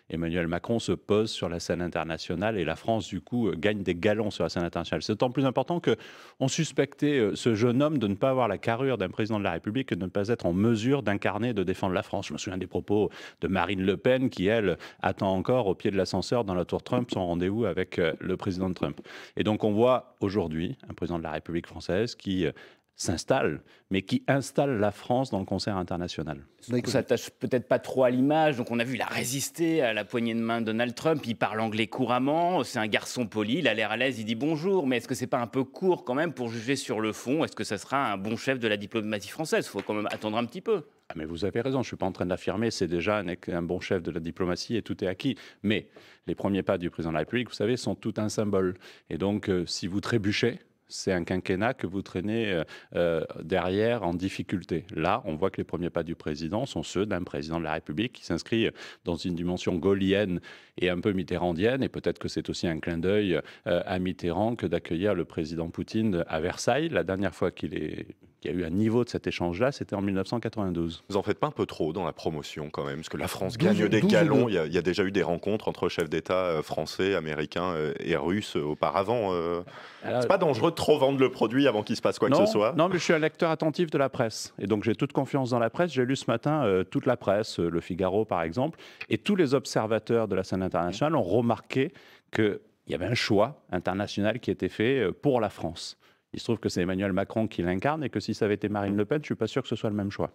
Emmanuel Macron se pose sur la scène internationale et la France, du coup, gagne des galons sur la scène internationale. C'est d'autant plus important qu'on suspectait ce jeune homme de ne pas avoir la carrure d'un président de la République et de ne pas être en mesure d'incarner, de défendre la France. Je me souviens des propos de Marine Le Pen qui, elle, attend encore au pied de l'ascenseur dans la tour Trump son rendez-vous avec le président Trump. Et donc on voit aujourd'hui un président de la République française qui s'installe, mais qui installe la France dans le concert international. On s'attache peut-être pas trop à l'image. Donc on a vu, il a résisté à la poignée de main de Donald Trump. Il parle anglais couramment. C'est un garçon poli. Il a l'air à l'aise. Il dit bonjour. Mais est-ce que c'est pas un peu court quand même pour juger sur le fond? Est-ce que ça sera un bon chef de la diplomatie française? Il faut quand même attendre un petit peu. Ah, mais vous avez raison, je ne suis pas en train de l'affirmer, c'est déjà un bon chef de la diplomatie et tout est acquis. Mais les premiers pas du président de la République, vous savez, sont tout un symbole. Et donc, si vous trébuchez, c'est un quinquennat que vous traînez derrière en difficulté. Là, on voit que les premiers pas du président sont ceux d'un président de la République qui s'inscrit dans une dimension gaullienne et un peu mitterrandienne. Et peut-être que c'est aussi un clin d'œil à Mitterrand que d'accueillir le président Poutine à Versailles. La dernière fois qu'il y a eu un niveau de cet échange-là, c'était en 1992. Vous en faites pas un peu trop dans la promotion quand même? Parce que la France gagne des galons. Il y a déjà eu des rencontres entre chefs d'État français, américains et russes auparavant. C'est pas dangereux de trop vendre le produit avant qu'il se passe quoi que ce soit? Non, mais je suis un lecteur attentif de la presse. Et donc j'ai toute confiance dans la presse. J'ai lu ce matin toute la presse, Le Figaro par exemple. Et tous les observateurs de la scène internationale ont remarqué qu'il y avait un choix international qui était fait pour la France. Il se trouve que c'est Emmanuel Macron qui l'incarne et que si ça avait été Marine Le Pen, je ne suis pas sûr que ce soit le même choix.